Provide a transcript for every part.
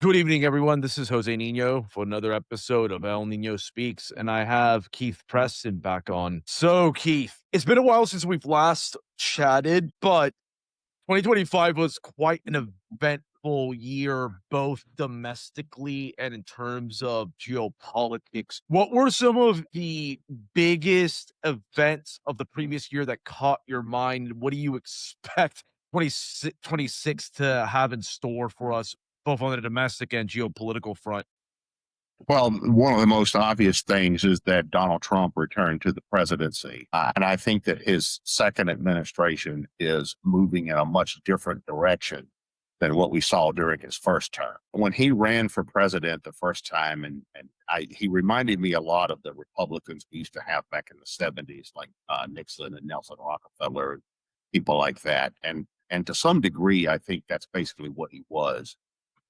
Good evening, everyone. This is Jose Niño for another episode of El Nino Speaks, and I have Keith Preston back on. So, Keith, it's been a while since we've last chatted, but 2025 was quite an eventful year, both domestically and in terms of geopolitics. What were some of the biggest events of the previous year that caught your mind? What do you expect 2026 to have in store for us, both on the domestic and geopolitical front? Well, one of the most obvious things is that Donald Trump returned to the presidency. And I think that his second administration is moving in a much different direction than what we saw during his first term. When he ran for president the first time, he reminded me a lot of the Republicans we used to have back in the 70s, like Nixon and Nelson Rockefeller, people like that. And to some degree, I think that's basically what he was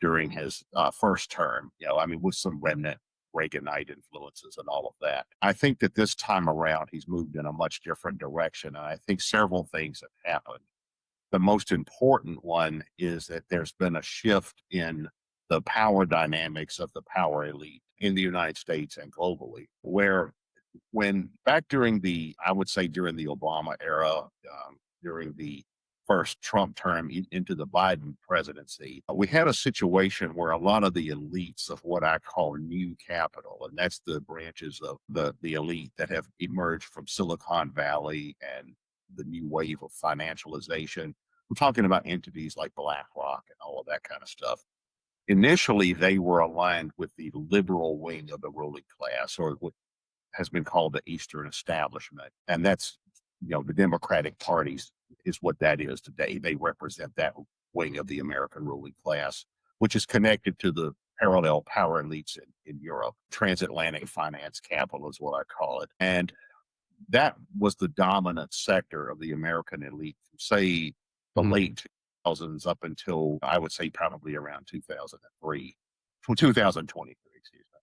during his first term, I mean, with some remnant Reaganite influences and all of that. I think that this time around, he's moved in a much different direction. And I think several things have happened. The most important one is that there's been a shift in the power dynamics of the power elite in the United States and globally, where when back during I would say during the Obama era, during the first Trump term into the Biden presidency, we had a situation where a lot of the elites of what I call new capital, and that's the branches of the elite that have emerged from Silicon Valley and the new wave of financialization. I'm talking about entities like BlackRock and all of that kind of stuff. Initially, they were aligned with the liberal wing of the ruling class, or what has been called the Eastern establishment. And that's, the Democratic parties is what that is today. They represent that wing of the American ruling class, which is connected to the parallel power elites in Europe. Transatlantic finance capital is what I call it. And that was the dominant sector of the American elite from, say, the Mhm. late 2000s up until, I would say, probably around 2003, from 2023, excuse me.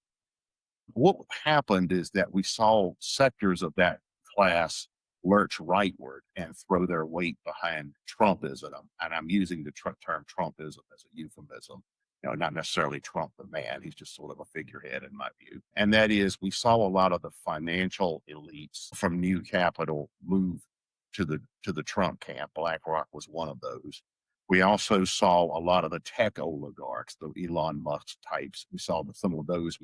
What happened is that we saw sectors of that class lurch rightward and throw their weight behind Trumpism. And I'm using the term Trumpism as a euphemism, not necessarily Trump the man. He's just sort of a figurehead in my view. And that is, we saw a lot of the financial elites from new capital move to the Trump camp. BlackRock was one of those. We also saw a lot of the tech oligarchs, the Elon Musk types. We saw some of those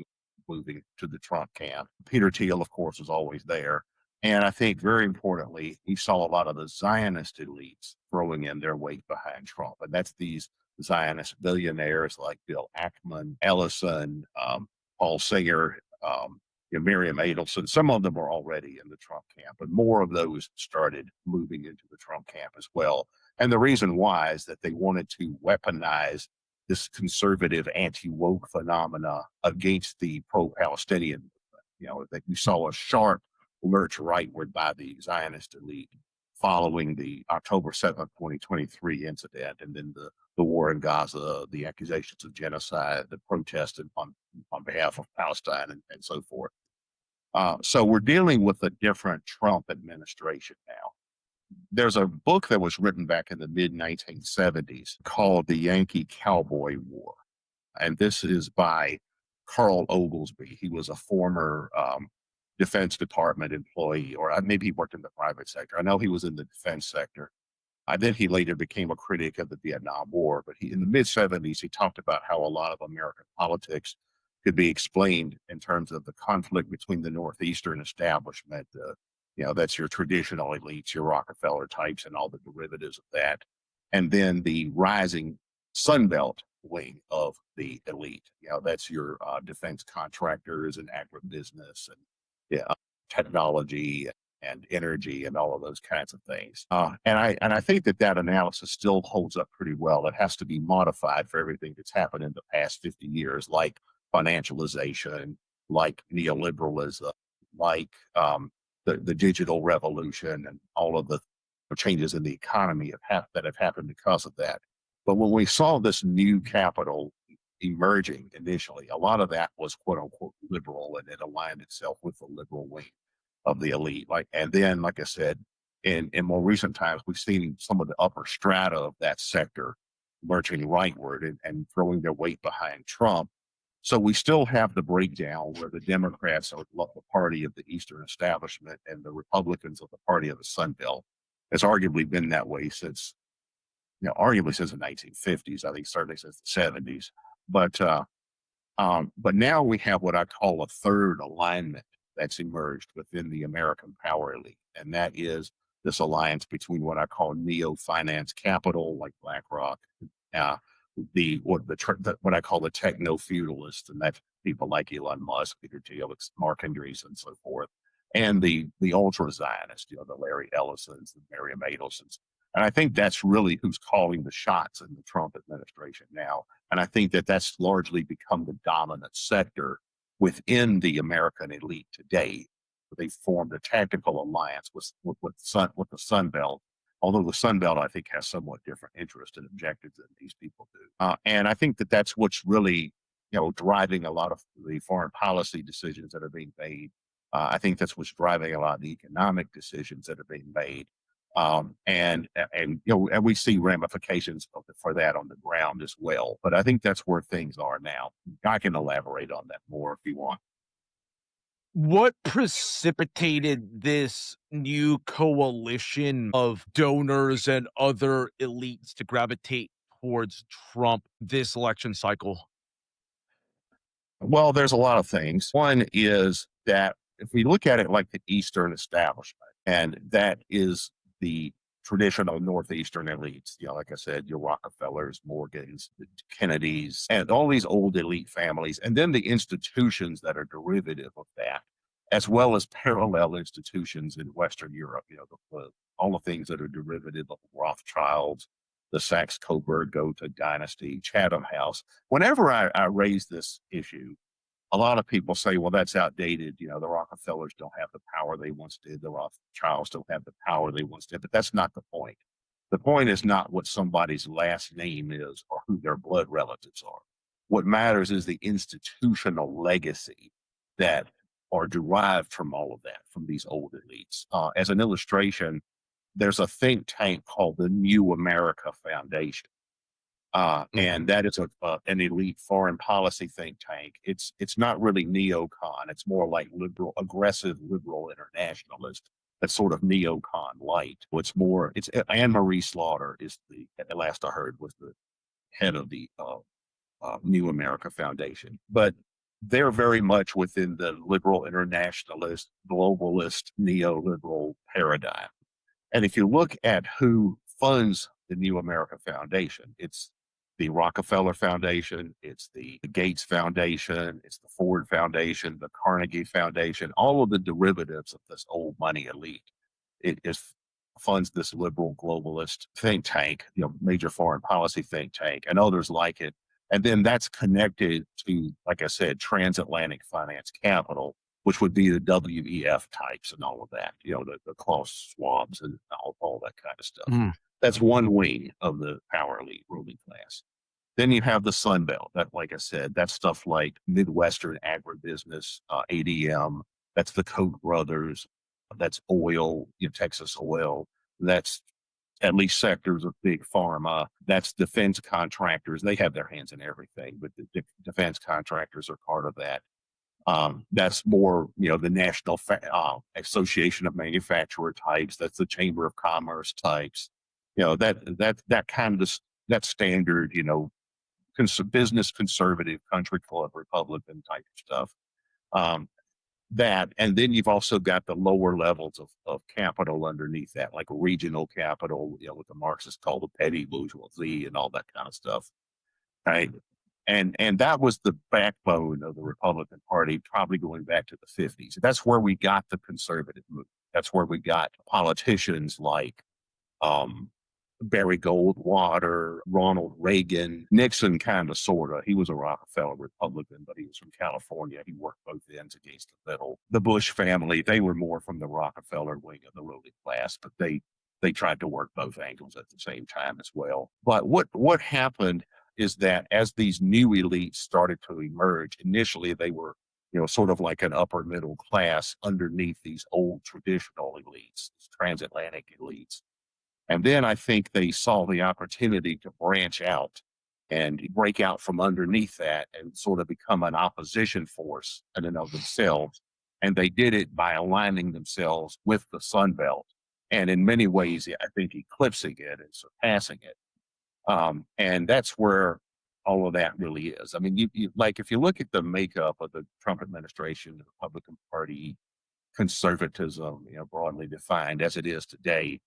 moving to the Trump camp. Peter Thiel, of course, was always there. And I think very importantly, we saw a lot of the Zionist elites throwing in their weight behind Trump. And that's these Zionist billionaires like Bill Ackman, Ellison, Paul Singer, Miriam Adelson. Some of them are already in the Trump camp, but more of those started moving into the Trump camp as well. And the reason why is that they wanted to weaponize this conservative anti-woke phenomena against the pro-Palestinian movement. That you saw a sharp lurch rightward by the Zionist elite following the October 7th, 2023 incident, and then the war in Gaza, the accusations of genocide, the protests on behalf of Palestine, and so forth. So we're dealing with a different Trump administration now. There's a book that was written back in the mid 1970s called The Yankee Cowboy War. And this is by Carl Oglesby. He was a former Defense Department employee, or maybe he worked in the private sector. I know he was in the defense sector. Then he later became a critic of the Vietnam War. But in the mid 70s, he talked about how a lot of American politics could be explained in terms of the conflict between the Northeastern establishment. That's your traditional elites, your Rockefeller types, and all the derivatives of that. And then the rising Sunbelt wing of the elite. That's your defense contractors and agribusiness and technology and energy and all of those kinds of things. And I think that analysis still holds up pretty well. It has to be modified for everything that's happened in the past 50 years, like financialization, like neoliberalism, like the digital revolution, and all of the changes in the economy that have happened because of that. But when we saw this new capital emerging initially, a lot of that was quote unquote liberal, and it aligned itself with the liberal wing of the elite. And then, like I said, in more recent times, we've seen some of the upper strata of that sector lurching rightward and throwing their weight behind Trump. So we still have the breakdown where the Democrats are the party of the Eastern establishment and the Republicans are the party of the Sun Belt. It's arguably been that way since, arguably since the 1950s. I think certainly since the 70s. But now we have what I call a third alignment that's emerged within the American power elite, and that is this alliance between what I call neo finance capital, like BlackRock, uh, what I call the techno feudalists, and that's people like Elon Musk, Peter Thiel, Mark Andreessen, and so forth, and the ultra Zionists, the Larry Ellisons, the Miriam Adelsons. And I think that's really who's calling the shots in the Trump administration now. And I think that that's largely become the dominant sector within the American elite today. They formed a tactical alliance with the Sun Belt, although the Sun Belt, I think, has somewhat different interests and objectives than these people do. And I think that that's what's really, driving a lot of the foreign policy decisions that are being made. I think that's what's driving a lot of the economic decisions that are being made. And we see ramifications for that on the ground as well. But I think that's where things are now. I can elaborate on that more if you want. What precipitated this new coalition of donors and other elites to gravitate towards Trump this election cycle? Well, there's a lot of things. One is that if we look at it like the Eastern establishment, and that is the traditional Northeastern elites, like I said, your Rockefellers, Morgans, the Kennedys, and all these old elite families, and then the institutions that are derivative of that, as well as parallel institutions in Western Europe, all the things that are derivative of Rothschilds, the Saxe-Coburg-Gotha dynasty, Chatham House. Whenever I raise this issue, a lot of people say, well, that's outdated. The Rockefellers don't have the power they once did. The Rothschilds don't have the power they once did. But that's not the point. The point is not what somebody's last name is or who their blood relatives are. What matters is the institutional legacy that are derived from all of that, from these old elites. As an illustration, there's a think tank called the New America Foundation. And that is an elite foreign policy think tank. It's not really neocon. It's more like aggressive liberal internationalist. That's sort of neocon light. It's Anne Marie Slaughter is at last I heard, was the head of the New America Foundation. But they're very much within the liberal internationalist, globalist, neoliberal paradigm. And if you look at who funds the New America Foundation, it's the Rockefeller Foundation, it's the Gates Foundation, it's the Ford Foundation, the Carnegie Foundation, all of the derivatives of this old money elite. Funds this liberal globalist think tank, major foreign policy think tank, and others like it. And then that's connected to, like I said, transatlantic finance capital, which would be the WEF types and all of that, the Klaus Schwabs and all that kind of stuff. Mm. That's one wing of the power elite ruling class. Then you have the Sun Belt. That, like I said, that's stuff like Midwestern agribusiness, ADM. That's the Koch brothers. That's oil, Texas oil. That's at least sectors of big pharma. That's defense contractors. They have their hands in everything, but the defense contractors are part of that. That's more, the National Association of Manufacturer types. That's the Chamber of Commerce types. That kind of that standard, business conservative country club Republican type stuff. And then you've also got the lower levels of capital underneath that, like regional capital, what the Marxists call the petty bourgeoisie and all that kind of stuff. Right. And that was the backbone of the Republican Party, probably going back to the 50s. That's where we got the conservative movement. That's where we got politicians like Barry Goldwater, Ronald Reagan, Nixon, kind of, sort of. He was a Rockefeller Republican, but he was from California. He worked both ends against the middle. The Bush family, they were more from the Rockefeller wing of the ruling class, but they tried to work both angles at the same time as well. But what happened is that as these new elites started to emerge, initially they were, sort of like an upper middle class underneath these old traditional elites, transatlantic elites. And then I think they saw the opportunity to branch out and break out from underneath that and sort of become an opposition force in and of themselves. And they did it by aligning themselves with the Sun Belt. And in many ways, I think eclipsing it and surpassing it. And that's where all of that really is. I mean, like if you look at the makeup of the Trump administration, the Republican Party, conservatism, broadly defined as it is today,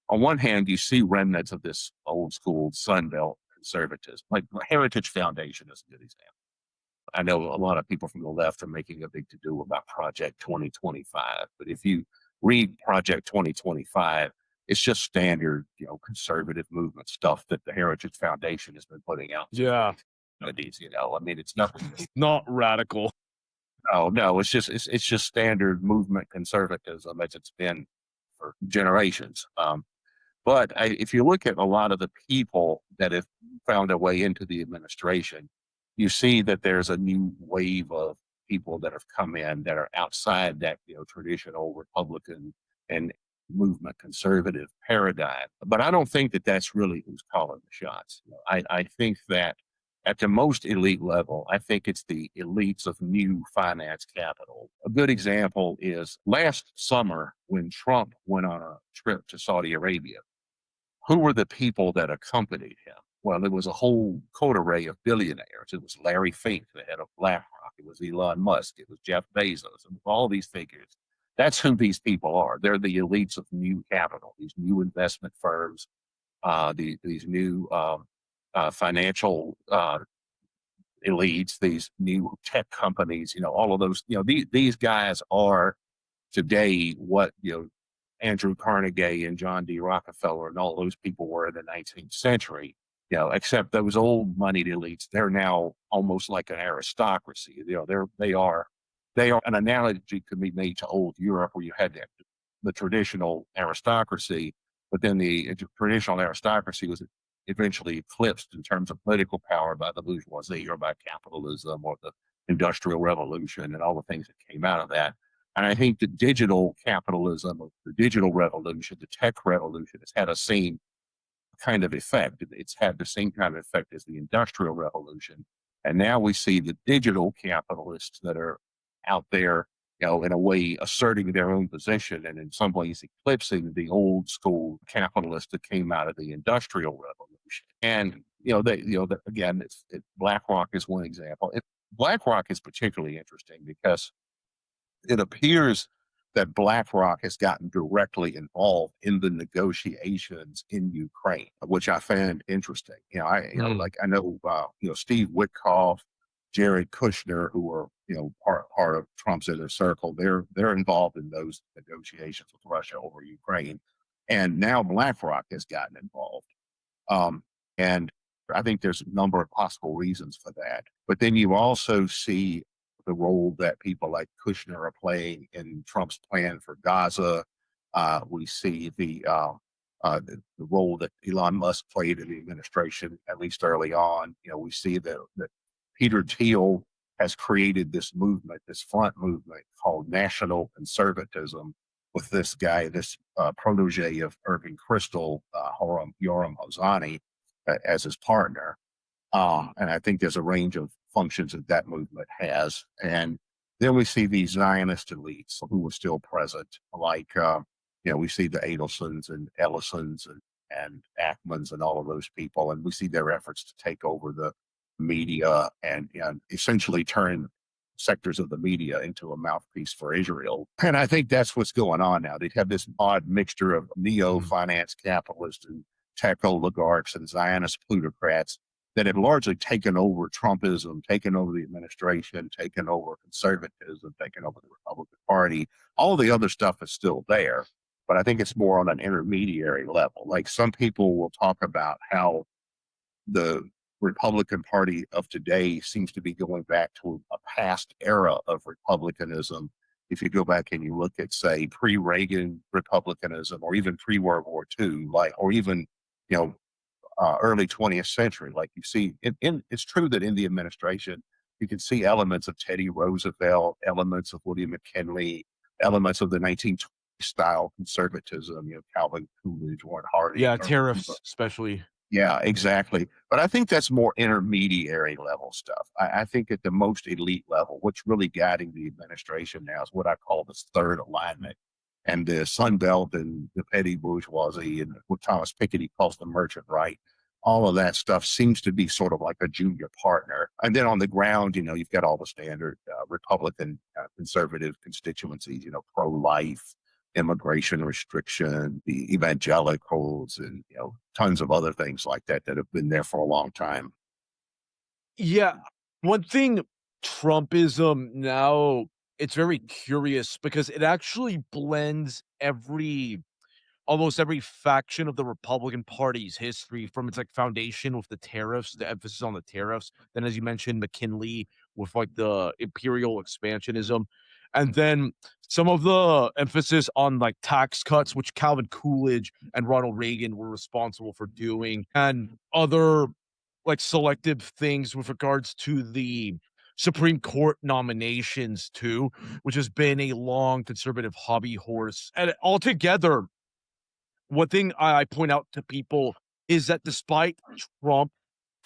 on one hand, you see remnants of this old school Sun Belt conservatism, like Heritage Foundation is a good example. I know a lot of people from the left are making a big to do about Project 2025, but if you read Project 2025, it's just standard, conservative movement stuff that the Heritage Foundation has been putting out. Yeah. I mean, it's nothing. Not radical. Oh no, it's just standard movement conservatism as it's been for generations. But if you look at a lot of the people that have found their way into the administration, you see that there's a new wave of people that have come in that are outside that traditional Republican and movement conservative paradigm. But I don't think that that's really who's calling the shots. I think that at the most elite level, I think it's the elites of new finance capital. A good example is last summer when Trump went on a trip to Saudi Arabia. Who were the people that accompanied him? Well, there was a whole coterie of billionaires. It was Larry Fink, the head of BlackRock. It was Elon Musk. It was Jeff Bezos. And all these figures. That's who these people are. They're the elites of new capital, these new investment firms, these new financial elites, these new tech companies, all of those, these guys are today what, Andrew Carnegie and John D. Rockefeller and all those people were in the 19th century, except those old moneyed elites, they're now almost like an aristocracy. They are an analogy could be made to old Europe where you had the traditional aristocracy, but then the traditional aristocracy was eventually eclipsed in terms of political power by the bourgeoisie or by capitalism or the industrial revolution and all the things that came out of that. And I think the digital capitalism, the digital revolution, the tech revolution has had a same kind of effect. It's had the same kind of effect as the industrial revolution. And now we see the digital capitalists that are out there, in a way asserting their own position and in some ways eclipsing the old school capitalists that came out of the industrial revolution. And, again, BlackRock is one example. BlackRock is particularly interesting because it appears that BlackRock has gotten directly involved in the negotiations in Ukraine, which I found interesting. I know Steve Witkoff, Jared Kushner, who are part of Trump's inner circle. They're involved in those negotiations with Russia over Ukraine, and now BlackRock has gotten involved. And I think there's a number of possible reasons for that. But then you also see the role that people like Kushner are playing in Trump's plan for Gaza. We see the role that Elon Musk played in the administration, at least early on. We see that Peter Thiel has created this movement, this front movement called national conservatism with this guy, this protege of Irving Kristol, Yoram Hosani, as his partner. And I think there's a range of functions that movement has. And then we see these Zionist elites who are still present, like, we see the Adelsons and Ellisons and Ackmans and all of those people. And we see their efforts to take over the media and essentially turn sectors of the media into a mouthpiece for Israel. And I think that's what's going on now. They have this odd mixture of neo-finance capitalists and tech oligarchs and Zionist plutocrats that have largely taken over Trumpism, taken over the administration, taken over conservatism, taken over the Republican Party. All the other stuff is still there, but I think it's more on an intermediary level. Like some people will talk about how the Republican Party of today seems to be going back to a past era of republicanism. If you go back and you look at, say, pre-Reagan republicanism, or even pre-World War II, or even, early 20th century, like you see, it's true that in the administration, you can see elements of Teddy Roosevelt, elements of William McKinley, elements of the 1920s style conservatism, Calvin Coolidge, Warren Harding, Yeah, Thurman Cooper. tariffs, especially. Yeah, exactly. But I think that's more intermediary level stuff. I think at the most elite level, what's really guiding the administration now is what I call the third alignment. And the Sun Belt and the petty bourgeoisie and what Thomas Piketty calls the merchant right. All of that stuff seems to be sort of like a junior partner. And then on the ground, you've got all the standard Republican conservative constituencies, pro life, immigration restriction, the evangelicals, and tons of other things like that that have been there for a long time. Yeah. One thing, Trumpism now, it's very curious because it actually blends almost every faction of the Republican Party's history from its like foundation with the tariffs, the emphasis on the tariffs. Then, as you mentioned, McKinley with like the imperial expansionism. And then some of the emphasis on like tax cuts, which Calvin Coolidge and Ronald Reagan were responsible for doing, and other like selective things with regards to the Supreme Court nominations too, which has been a long conservative hobby horse. And altogether, one thing I point out to people is that despite Trump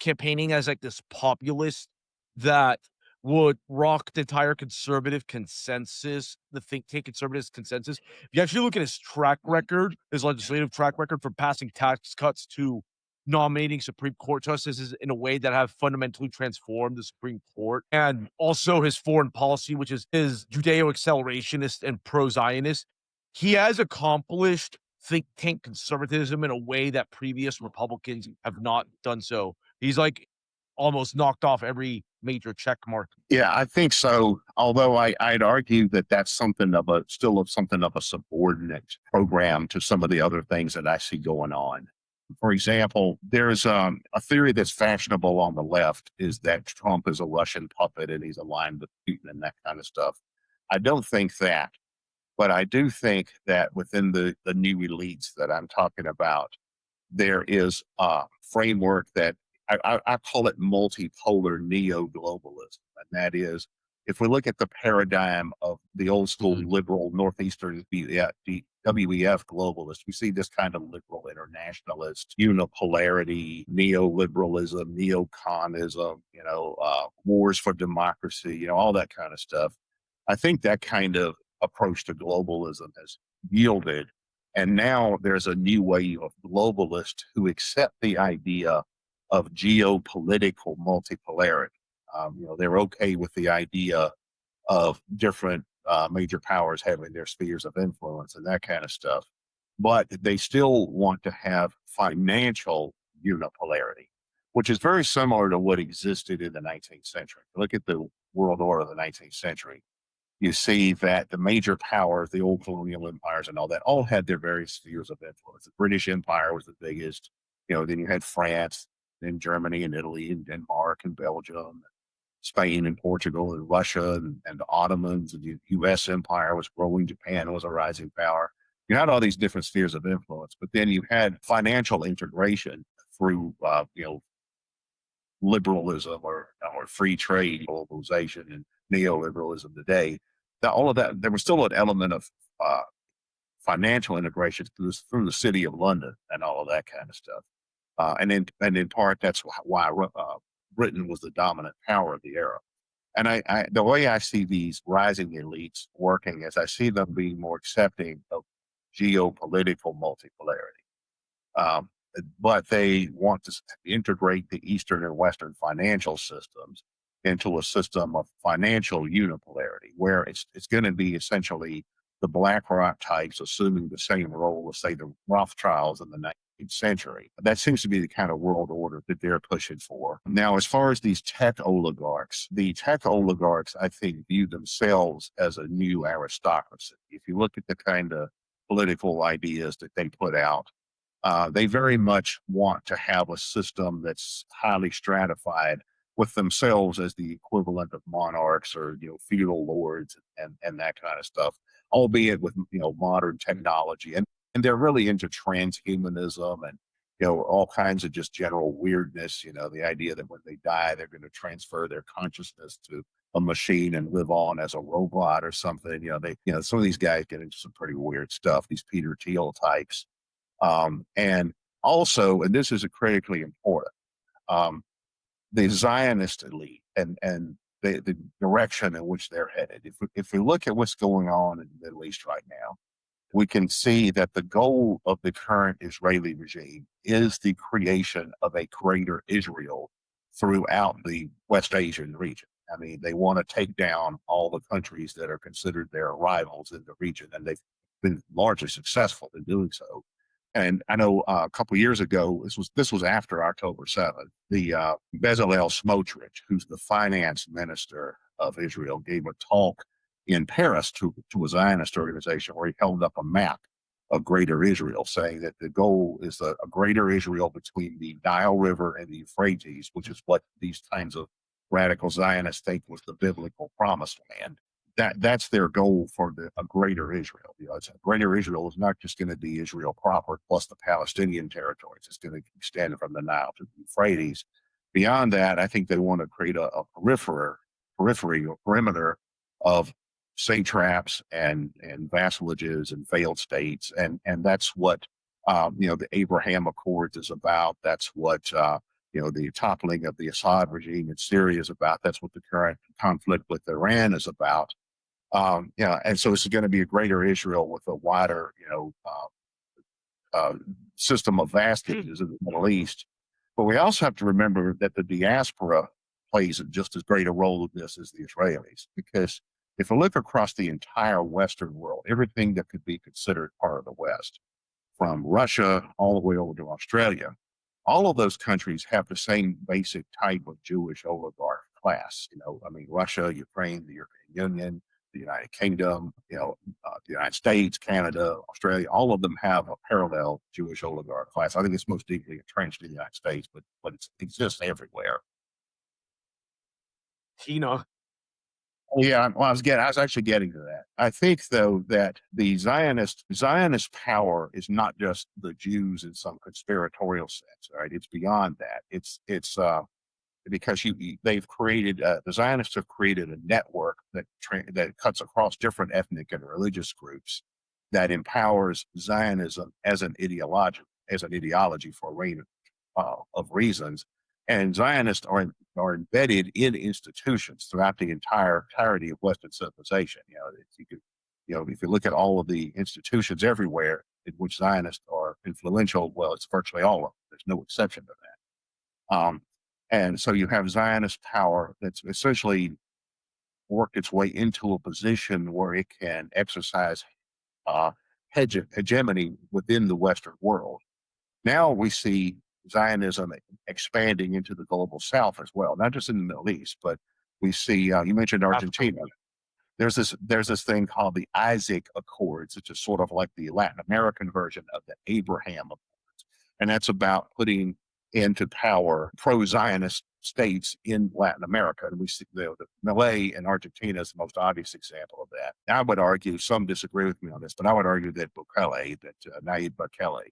campaigning as like this populist that would rock the entire conservative consensus, the think tank conservative consensus. If you actually look at his track record, his legislative track record from passing tax cuts to nominating Supreme Court justices in a way that have fundamentally transformed the Supreme Court, and also his foreign policy, which is his Judeo-accelerationist and pro-Zionist, he has accomplished think tank conservatism in a way that previous Republicans have not done so. He's like almost knocked off every major check mark. Yeah, I think so. Although I'd argue that that's something of a subordinate program to some of the other things that I see going on. For example, there's a theory that's fashionable on the left is that Trump is a Russian puppet and he's aligned with Putin and that kind of stuff. I don't think that, but I do think that within the new elites that I'm talking about, there is a framework that I call it multipolar neo-globalism. And that is, if we look at the paradigm of the old school liberal Northeastern WEF globalists, we see this kind of liberal internationalist, unipolarity, neoliberalism, neoconism, wars for democracy, all that kind of stuff. I think that kind of approach to globalism has yielded. And now there's a new wave of globalists who accept the idea of geopolitical multipolarity. They're okay with the idea of different major powers having their spheres of influence and that kind of stuff. But they still want to have financial unipolarity, which is very similar to what existed in the 19th century. Look at the world order of the 19th century. You see that the major powers, the old colonial empires and all that, all had their various spheres of influence. The British Empire was the biggest. Then you had France, then Germany and Italy and Denmark and Belgium, Spain and Portugal and Russia and the Ottomans, and the U.S. Empire was growing. Japan was a rising power. You had all these different spheres of influence, but then you had financial integration through, liberalism or free trade, globalization, and neoliberalism today. Now, all of that, there was still an element of financial integration through the city of London and all of that kind of stuff. And in part, that's why Britain was the dominant power of the era. And the way I see these rising elites working is I see them being more accepting of geopolitical multipolarity. But they want to integrate the Eastern and Western financial systems into a system of financial unipolarity, where it's going to be essentially the BlackRock types assuming the same role as, say, the Rothschilds in the 19th century. That seems to be the kind of world order that they're pushing for. Now, as far as these tech oligarchs, I think, view themselves as a new aristocracy. If you look at the kind of political ideas that they put out, they very much want to have a system that's highly stratified, with themselves as the equivalent of monarchs or feudal lords and that kind of stuff, albeit with modern technology. And they're really into transhumanism and all kinds of just general weirdness. The idea that when they die, they're going to transfer their consciousness to a machine and live on as a robot or something. Some of these guys get into some pretty weird stuff. These Peter Thiel types, and also, and this is a critically important. Um, the Zionist elite and the direction in which they're headed. If we look at what's going on in the Middle East right now, we can see that the goal of the current Israeli regime is the creation of a greater Israel throughout the West Asian region. I mean, they want to take down all the countries that are considered their rivals in the region, and they've been largely successful in doing so. And I know a couple of years ago, this was after October 7th. The Bezalel Smotrich, who's the finance minister of Israel, gave a talk in Paris to a Zionist organization where he held up a map of Greater Israel, saying that the goal is a Greater Israel between the Nile River and the Euphrates, which is what these kinds of radical Zionists think was the biblical promised land. That's their goal for a greater Israel. Greater Israel is not just going to be Israel proper plus the Palestinian territories. It's going to extend from the Nile to the Euphrates. Beyond that, I think they want to create a periphery or perimeter of satraps and vassalages and failed states, and that's what the Abraham Accords is about. That's what the toppling of the Assad regime in Syria is about. That's what the current conflict with Iran is about. And so it's going to be a greater Israel with a wider, system of vastages in the Middle East. But we also have to remember that the diaspora plays just as great a role in this as the Israelis, because if you look across the entire Western world, everything that could be considered part of the West, from Russia all the way over to Australia, all of those countries have the same basic type of Jewish oligarch class. Russia, Ukraine, the European Union, the United Kingdom, the United States, Canada, Australia, all of them have a parallel Jewish oligarch class. I think it's most deeply entrenched in the United States, but it exists everywhere. Tina. Yeah, well, I was actually getting to that. I think, though, that the Zionist power is not just the Jews in some conspiratorial sense, right? It's beyond that. It's because they've created the Zionists have created a network that cuts across different ethnic and religious groups that empowers Zionism as an ideology for a range of reasons. And Zionists are embedded in institutions throughout the entirety of Western civilization. If you look at all of the institutions everywhere in which Zionists are influential, well, it's virtually all of them. There's no exception to that. And so you have Zionist power that's essentially worked its way into a position where it can exercise hegemony within the Western world. Now we see Zionism expanding into the global South as well, not just in the Middle East, but we see, you mentioned Argentina. There's this thing called the Isaac Accords, which is sort of like the Latin American version of the Abraham Accords. And that's about putting into power pro-Zionist states in Latin America. And we see the Malay and Argentina is the most obvious example of that. I would argue, some disagree with me on this, but I would argue that Nayib Bukele,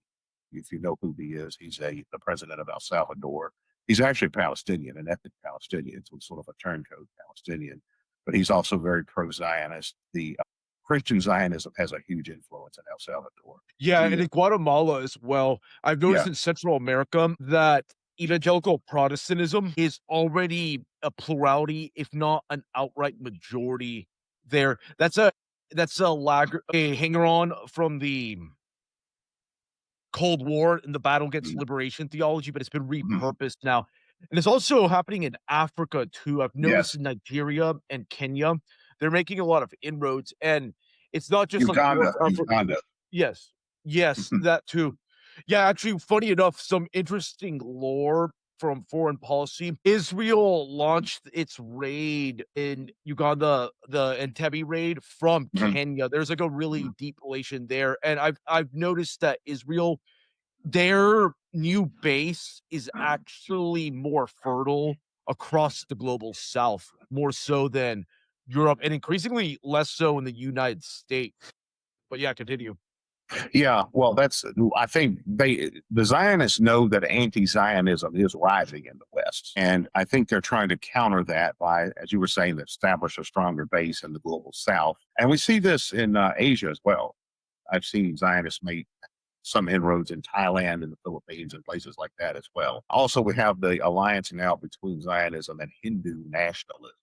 if you know who he is, he's the president of El Salvador. He's actually Palestinian, an ethnic Palestinian, so sort of a turncoat Palestinian, but he's also very pro-Zionist. The Christian Zionism has a huge influence in El Salvador. Yeah, and in Guatemala as well. I've noticed Yeah. in Central America that evangelical Protestantism is already a plurality, if not an outright majority there. That's a hanger on from the Cold War and the battle against Mhm. liberation theology, but it's been Mhm. repurposed now. And it's also happening in Africa too. I've noticed Yes. in Nigeria and Kenya, they're making a lot of inroads, and it's not just like North Africa. Uganda. Yes. Yes, Mhm. that too. Yeah, actually, funny enough, some interesting lore from foreign policy. Israel launched its raid in Uganda, the Entebbe raid from Mhm. Kenya. There's like a really Mhm. deep relation there. And I've noticed that Israel, their new base is actually more fertile across the global south, more so than Europe, and increasingly less so in the United States. But yeah, continue. Yeah, well, that's I think the Zionists know that anti-Zionism is rising in the West, and I think they're trying to counter that by, as you were saying, establish a stronger base in the global South, and we see this in Asia as well. I've seen Zionists make some inroads in Thailand and the Philippines and places like that as well. Also, we have the alliance now between Zionism and Hindu nationalism.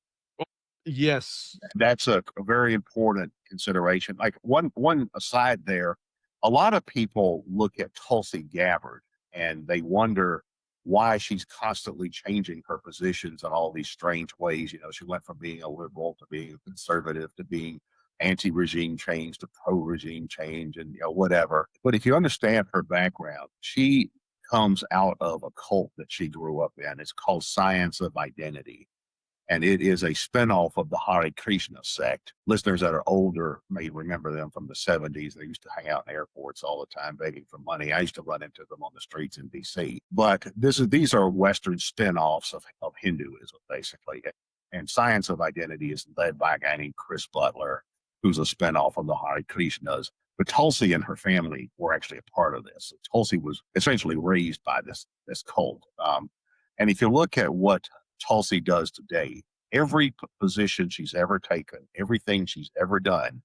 Yes. That's a very important consideration. Like one aside there, a lot of people look at Tulsi Gabbard and they wonder why she's constantly changing her positions in all these strange ways. You know, she went from being a liberal to being a conservative to being anti-regime change to pro-regime change and whatever. But if you understand her background, she comes out of a cult that she grew up in. It's called Science of Identity, and it is a spinoff of the Hare Krishna sect. Listeners that are older may remember them from the 70s. They used to hang out in airports all the time begging for money. I used to run into them on the streets in DC. But these are Western spinoffs of Hinduism, basically. And Science of Identity is led by a guy named Chris Butler, who's a spinoff of the Hare Krishnas. But Tulsi and her family were actually a part of this. Tulsi was essentially raised by this cult. And if you look at what Tulsi does today, every position she's ever taken, everything she's ever done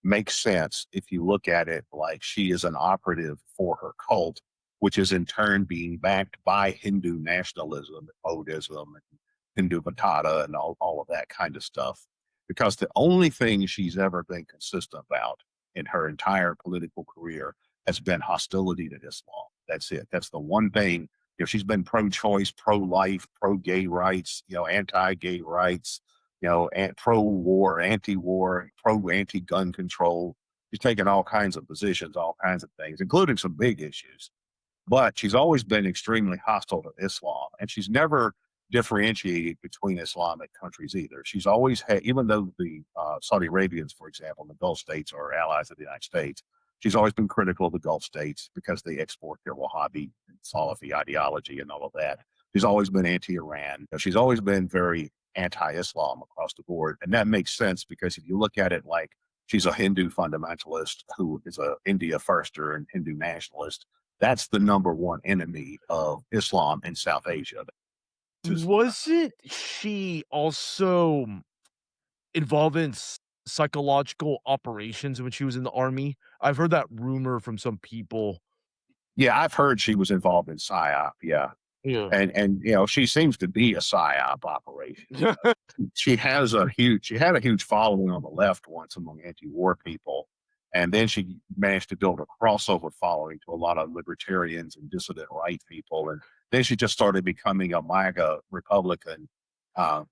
makes sense if you look at it like she is an operative for her cult, which is in turn being backed by Hindu nationalism, Buddhism, and Hindu Matata, and all of that kind of stuff. Because the only thing she's ever been consistent about in her entire political career has been hostility to Islam. That's it. That's the one thing. She's been pro-choice, pro-life, pro-gay rights, anti-gay rights, pro-war, anti-war, pro-anti-gun control. She's taken all kinds of positions, all kinds of things, including some big issues. But she's always been extremely hostile to Islam, and she's never differentiated between Islamic countries either. She's always had, even though the Saudi Arabians, for example, the Gulf states are allies of the United States, she's always been critical of the Gulf states because they export their Wahhabi and Salafi ideology and all of that. She's always been anti-Iran. She's always been very anti-Islam across the board. And that makes sense because if you look at it like she's a Hindu fundamentalist who is a India firster and Hindu nationalist, that's the number one enemy of Islam in South Asia. Wasn't she also involved in psychological operations when she was in the army? I've heard that rumor from some people. Yeah, I've heard she was involved in PSYOP. Yeah, Yeah. and she seems to be a PSYOP operation. She had a huge following on the left once among anti-war people, and then she managed to build a crossover following to a lot of libertarians and dissident right people, and then she just started becoming a MAGA Republican. Yeah,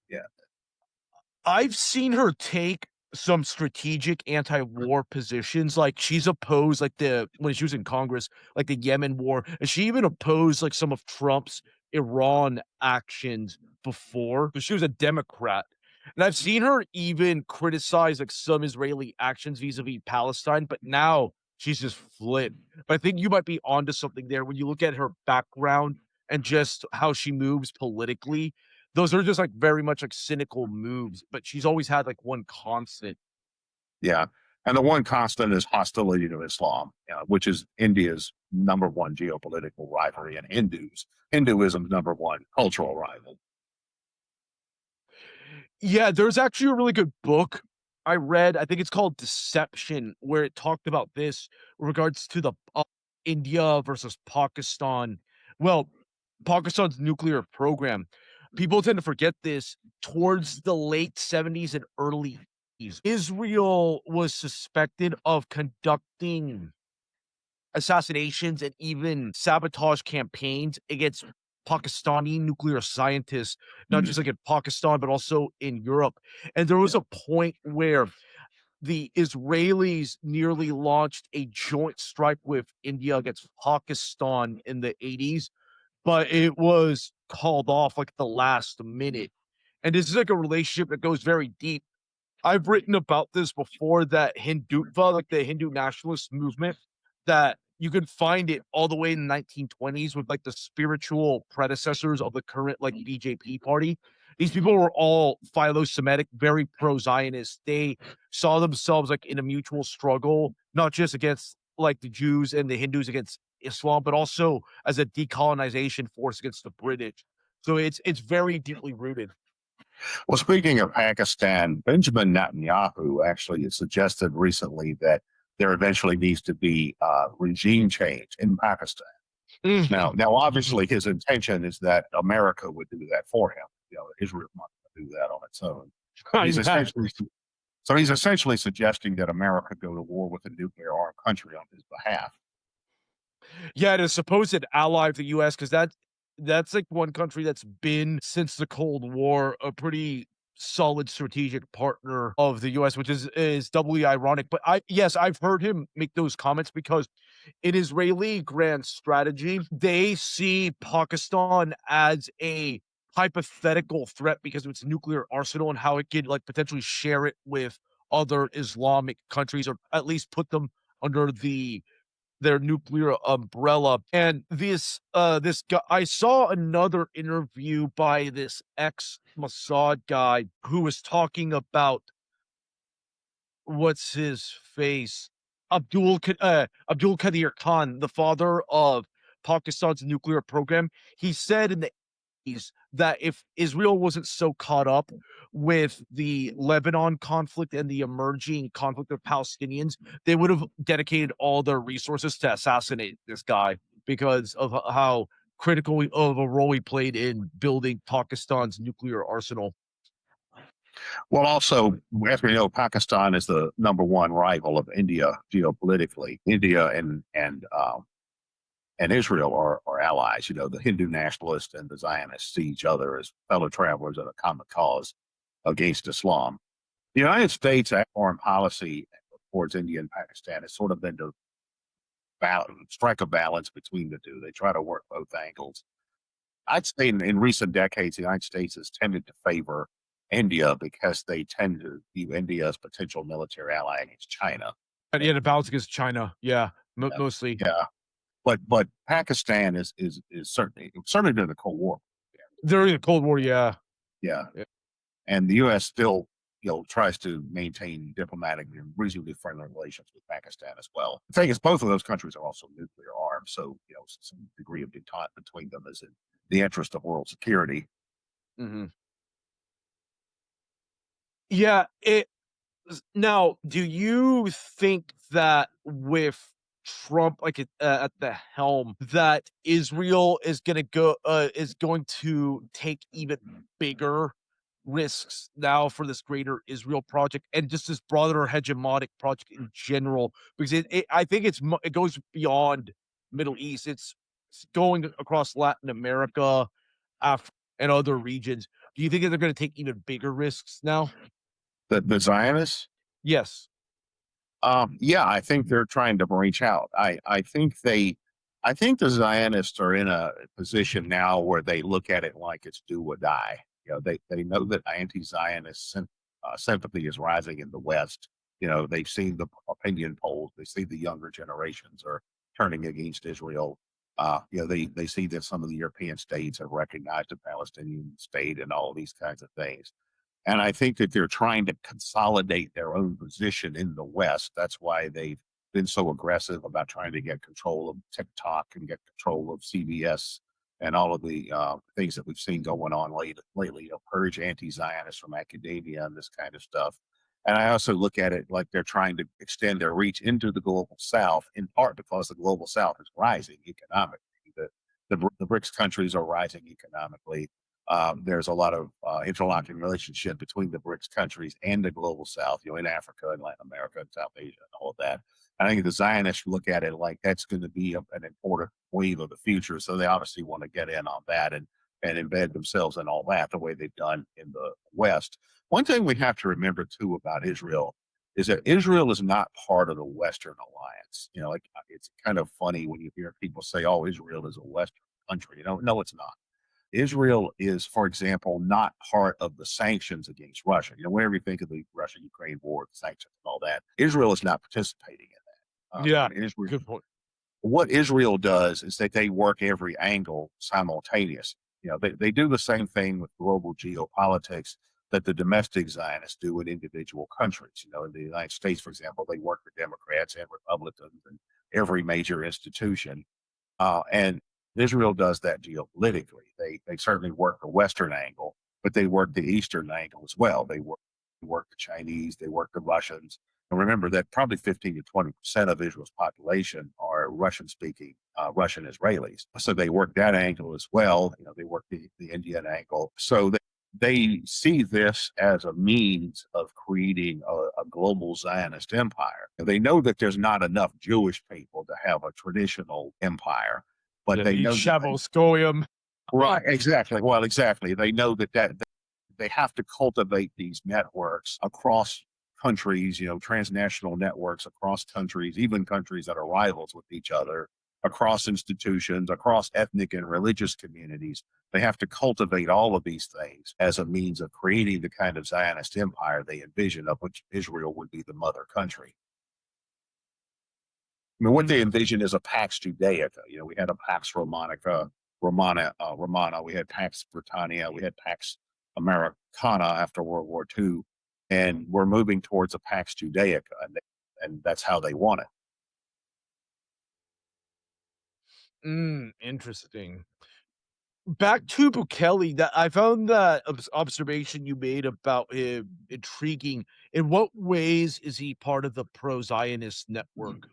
I've seen her take some strategic anti-war positions. Like she's opposed like when she was in Congress, like the Yemen war, and she even opposed like some of Trump's Iran actions before. But she was a Democrat. And I've seen her even criticize like some Israeli actions vis-a-vis Palestine, but now she's just flipped. But I think you might be onto something there when you look at her background and just how she moves politically. Those are just like very much like cynical moves, but she's always had like one constant. yeah. And the one constant is hostility to Islam, which is India's number one geopolitical rivalry, and Hinduism's number one cultural rival. Yeah, there's actually a really good book I read. I think it's called Deception, where it talked about this in regards to the India versus Pakistan. Well, Pakistan's nuclear program. People tend to forget this. Towards the late 70s and early 80s, Israel was suspected of conducting assassinations and even sabotage campaigns against Pakistani nuclear scientists, not just like in Pakistan, but also in Europe. And there was a point where the Israelis nearly launched a joint strike with India against Pakistan in the 80s, but it was called off like the last minute. And this is like a relationship that goes very deep. I've written about this before, that Hindutva, like the Hindu nationalist movement, that you can find it all the way in the 1920s with like the spiritual predecessors of the current like BJP party. These people were all philo-Semitic, very pro-Zionist. They saw themselves like in a mutual struggle, not just against like the Jews and the Hindus against Islam, but also as a decolonization force against the British. So it's very deeply rooted. Well, speaking of Pakistan, Benjamin Netanyahu actually has suggested recently that there eventually needs to be regime change in Pakistan. Mhm. Obviously, his intention is that America would do that for him. Israel not going to do that on its own. He's Yeah. essentially he's essentially suggesting that America go to war with a nuclear armed country on his behalf. Yeah, the supposed ally of the US, because that's like one country that's been since the Cold War a pretty solid strategic partner of the US, which is doubly ironic. But I've heard him make those comments because in Israeli grand strategy, they see Pakistan as a hypothetical threat because of its nuclear arsenal and how it could like potentially share it with other Islamic countries or at least put them under their nuclear umbrella. And this guy, I saw another interview by this ex Mossad guy who was talking about what's his face, Abdul Qadir Khan, the father of Pakistan's nuclear program. He said in the that if Israel wasn't so caught up with the Lebanon conflict and the emerging conflict of Palestinians, they would have dedicated all their resources to assassinate this guy because of how critical of a role he played in building Pakistan's nuclear arsenal. Well, also, as we know, Pakistan is the number one rival of India geopolitically. India and Israel are allies. The Hindu nationalists and the Zionists see each other as fellow travelers in a common cause against Islam. The United States' foreign policy towards India and Pakistan has sort of been to strike a balance between the two. They try to work both angles. I'd say in recent decades, the United States has tended to favor India because they tend to view India as potential military ally against China. And yeah, the balance against China. Yeah, Yeah, mostly. yeah. But Pakistan is certainly during the Cold War. During the Cold War, yeah. Yeah, Yeah. and the U.S. still tries to maintain diplomatic and reasonably friendly relations with Pakistan as well. The thing is, both of those countries are also nuclear armed, so some degree of detente between them is in the interest of world security. Mhm. Yeah, now, do you think that with Trump like at the helm, that Israel is going to take even bigger risks now for this greater Israel project and just this broader hegemonic project in general? Because I think it goes beyond Middle East. It's going across Latin America, Africa, and other regions. Do you think that they're going to take even bigger risks now? The Zionists, Yes. yeah, I think they're trying to branch out. I think the Zionists are in a position now where they look at it like it's do or die. They know that anti-Zionist sympathy is rising in the West. They've seen the opinion polls. They see the younger generations are turning against Israel. They see that some of the European states have recognized a Palestinian state and all of these kinds of things. And I think that they're trying to consolidate their own position in the West. That's why they've been so aggressive about trying to get control of TikTok and get control of CBS and all of the things that we've seen going on lately, purge anti-Zionists from academia and this kind of stuff. And I also look at it like they're trying to extend their reach into the global South, in part because the global South is rising economically. The BRICS countries are rising economically. There's a lot of interlocking relationship between the BRICS countries and the global South, in Africa and Latin America and South Asia and all of that. I think the Zionists look at it like that's going to be an important wave of the future. So they obviously want to get in on that and embed themselves in all that the way they've done in the West. One thing we have to remember too about Israel is that Israel is not part of the Western alliance. It's kind of funny when you hear people say, "Oh, Israel is a Western country." No, it's not. Israel is, for example, not part of the sanctions against Russia. Whenever you think of the Russia-Ukraine war, the sanctions and all that, Israel is not participating in that. Yeah, Israel, good point. what Israel does is that they work every angle simultaneously. They do the same thing with global geopolitics that the domestic Zionists do in individual countries. In the United States, for example, they work for Democrats and Republicans and every major institution. And Israel does that geopolitically. They certainly work the Western angle, but they work the Eastern angle as well. They work the Chinese, they work the Russians. And remember that probably 15 to 20% of Israel's population are Russian speaking, Russian Israelis. So they work that angle as well. They work the Indian angle. So they see this as a means of creating a global Zionist empire. They know that there's not enough Jewish people to have a traditional empire, but Yeah, they the know that Shavos Goyim. right, exactly. Well, exactly. They know that they have to cultivate these networks across countries, transnational networks across countries, even countries that are rivals with each other, across institutions, across ethnic and religious communities. They have to cultivate all of these things as a means of creating the kind of Zionist empire they envision, of which Israel would be the mother country. I mean, what they envision is a Pax Judaica. We had a Pax Romana. We had Pax Britannia. We had Pax Americana after World War II, and we're moving towards a Pax Judaica, and that's how they want it. Interesting. Back to Bukele, that I found that observation you made about him intriguing. In what ways is he part of the pro-Zionist network?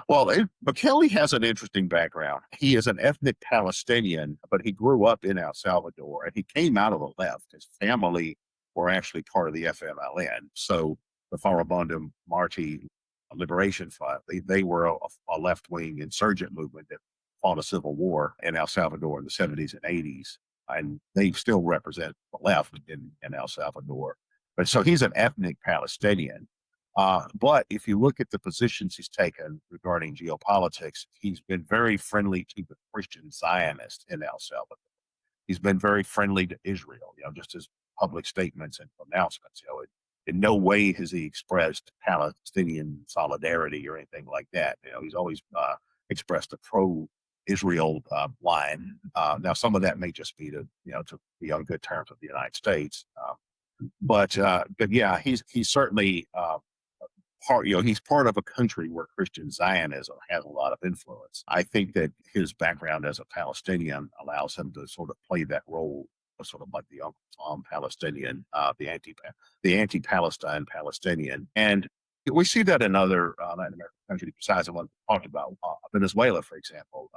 Well, Bukele has an interesting background. He is an ethnic Palestinian, but he grew up in El Salvador, and he came out of the left. His family were actually part of the FMLN, so the Farabundum Marti Liberation Front. They were a left-wing insurgent movement that fought a civil war in El Salvador in the 70s and 80s, and they still represent the left in El Salvador. But so he's an ethnic Palestinian. But if you look at the positions he's taken regarding geopolitics, he's been very friendly to the Christian Zionists in El Salvador. He's been very friendly to Israel, just his public statements and pronouncements. In no way has he expressed Palestinian solidarity or anything like that. He's always expressed a pro-Israel line. Now, some of that may just be to be on good terms with the United States. But yeah, he's certainly he's part of a country where Christian Zionism has a lot of influence. I think that his background as a Palestinian allows him to sort of play that role, sort of like the Uncle Tom Palestinian, the anti-Palestine Palestinian. And we see that in other Latin American countries besides the one we talked about. Venezuela, for example,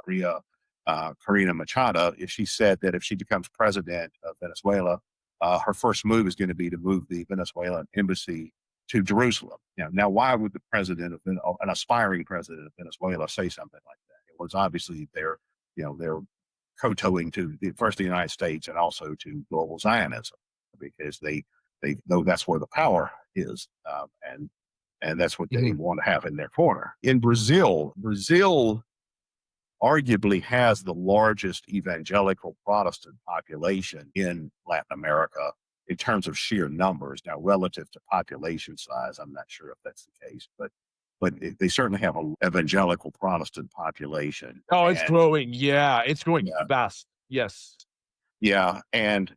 Maria Corina Machado, if she said that if she becomes president of Venezuela, her first move is going to be to move the Venezuelan embassy to Jerusalem. Now, why would the president of an aspiring president of Venezuela say something like that? It was obviously they're kowtowing to first the United States and also to global Zionism, because they know that's where the power is, and that's what they want to have in their corner. In Brazil arguably has the largest evangelical Protestant population in Latin America in terms of sheer numbers. Now, relative to population size, I'm not sure if that's the case, but they certainly have an evangelical Protestant population. Oh, it's growing. Yeah, it's growing fast. Yes. Yeah. And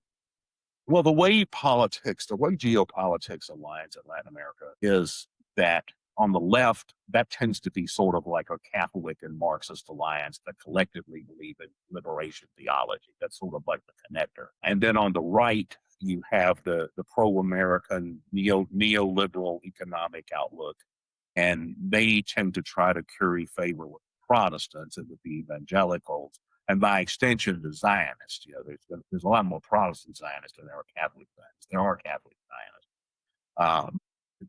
well, the way geopolitics aligns in Latin America is that on the left, that tends to be sort of like a Catholic and Marxist alliance that collectively believe in liberation theology. That's sort of like the connector. And then on the right, you have the pro-American neoliberal economic outlook, and they tend to try to curry favor with Protestants and with the evangelicals, and by extension, the Zionists. There's a lot more Protestant Zionists than there are Catholic Zionists. There are Catholic Zionists,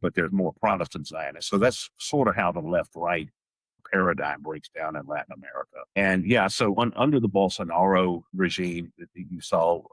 but there's more Protestant Zionists. So that's sort of how the left-right paradigm breaks down in Latin America. And yeah, so under the Bolsonaro regime, you saw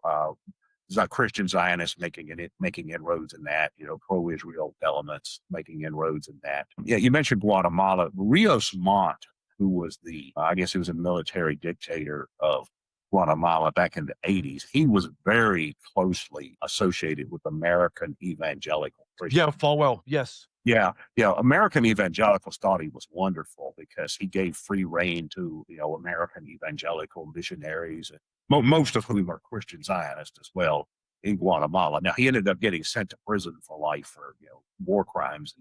Christian Zionists making inroads in that, pro-Israel elements making inroads in that. Yeah, you mentioned Guatemala. Rios Montt, who was I guess he was a military dictator of Guatemala back in the 80s. He was very closely associated with American evangelical Christians. Yeah, Falwell. Yes. Yeah. American evangelicals thought he was wonderful because he gave free rein to, American evangelical missionaries, most of whom are Christian Zionists as well, in Guatemala. Now, he ended up getting sent to prison for life for, war crimes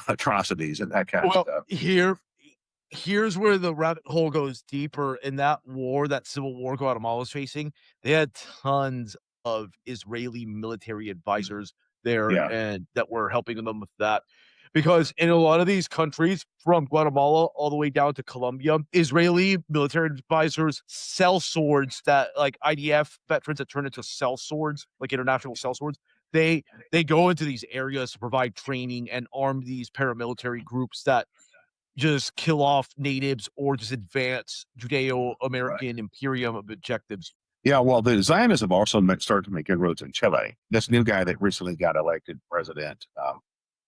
atrocities and that kind of Well, stuff. here's where the rabbit hole goes deeper. In that war, that civil war Guatemala was facing, they had tons of Israeli military advisors there Yeah, and that were helping them with that. Because in a lot of these countries, from Guatemala all the way down to Colombia, Israeli military advisors sell swords that like IDF veterans that turn into sell swords, like international sell swords. They they go into these areas to provide training and arm these paramilitary groups that just kill off natives or just advance right. Judeo-American imperium objectives. Yeah, well, the Zionists have also started to make inroads in Chile. This new guy that recently got elected president of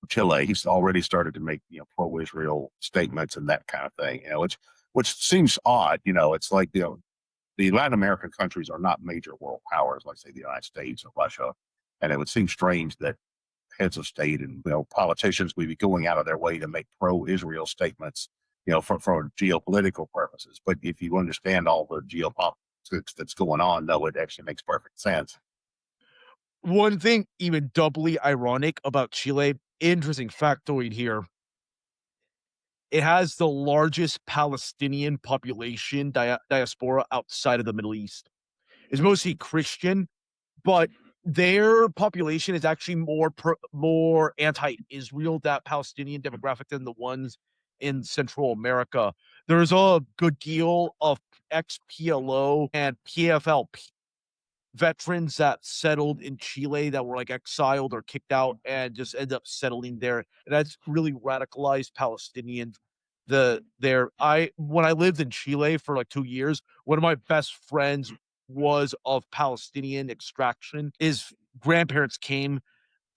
Chile, he's already started to make pro-Israel statements and that kind of thing. Which seems odd. It's like the Latin American countries are not major world powers, like say the United States or Russia, and it would seem strange that heads of state and politicians would be going out of their way to make pro-Israel statements, for geopolitical purposes. But if you understand all the geopolitics that's going on, though, it actually makes perfect sense. One thing even doubly ironic about Chile, interesting factoid here, it has the largest Palestinian population diaspora outside of the Middle East. It's mostly Christian, but their population is actually more anti-Israel, that Palestinian demographic, than the ones in Central America. There's a good deal of ex-PLO and PFLP veterans that settled in Chile that were like exiled or kicked out and just end up settling there. And that's really radicalized Palestinians. When I lived in Chile for like 2 years, one of my best friends was of Palestinian extraction. His grandparents came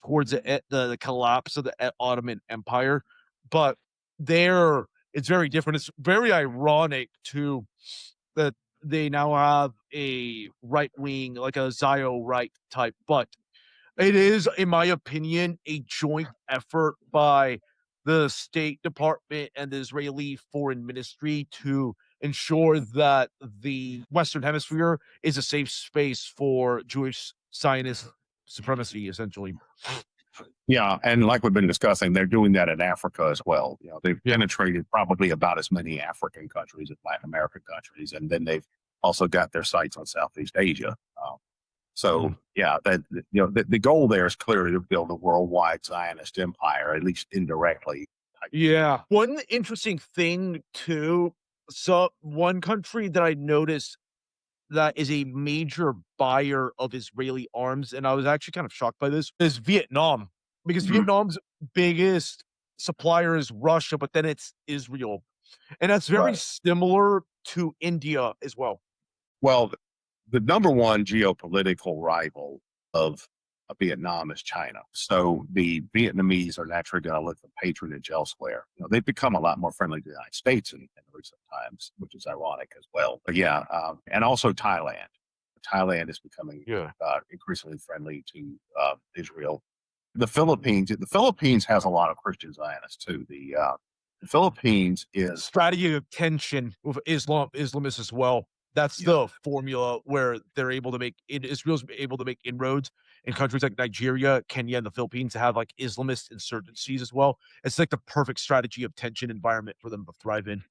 towards the collapse of the Ottoman Empire, but there it's very different. It's very ironic too that they now have a right wing, like a Zio right type, but it is, in my opinion, a joint effort by the State Department and the Israeli Foreign Ministry to ensure that the Western Hemisphere is a safe space for Jewish Zionist supremacy, essentially. Yeah, and like we've been discussing, they're doing that in Africa as well. They've Yeah. penetrated probably about as many African countries as Latin American countries, and then they've also got their sights on Southeast Asia. So, Mhm. yeah, the goal there is clearly to build a worldwide Zionist empire, at least indirectly. Yeah. One interesting thing too, so one country that I noticed that is a major buyer of Israeli arms, and I was actually kind of shocked by this, is Vietnam. Because Mhm. Vietnam's biggest supplier is Russia, but then it's Israel. And that's very Right. similar to India as well. Well, the number one geopolitical rival of Vietnam is China. So the Vietnamese are naturally going to look for patronage elsewhere. They've become a lot more friendly to the United States in recent times, which is ironic as well. But yeah, and also Thailand. Thailand is becoming Yeah. increasingly friendly to Israel. The Philippines has a lot of Christian Zionists too. The Philippines is Strategy of tension with Islamists as well. That's yeah, the formula where they're able to make Israel's able to make inroads in countries like Nigeria, Kenya, and the Philippines to have like Islamist insurgencies as well. It's like the perfect strategy of tension environment for them to thrive in.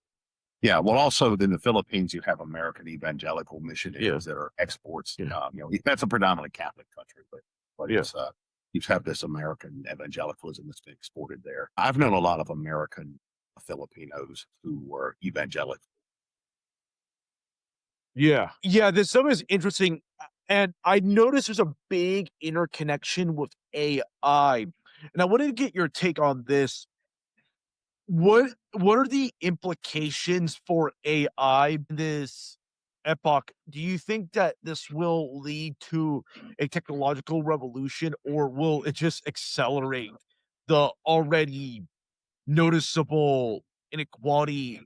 yeah. Well, also in the Philippines, you have American evangelical Yeah. missionaries that are exports. Yeah. That's a predominantly Catholic country, but Yeah. it's you have this American evangelicalism that's been exported there. I've known a lot of American Filipinos who were evangelical. Yeah. Yeah, this stuff is interesting, and I noticed there's a big interconnection with AI, and I wanted to get your take on this. What are the implications for AI in this epoch? Do you think that this will lead to a technological revolution, or will it just accelerate the already noticeable inequality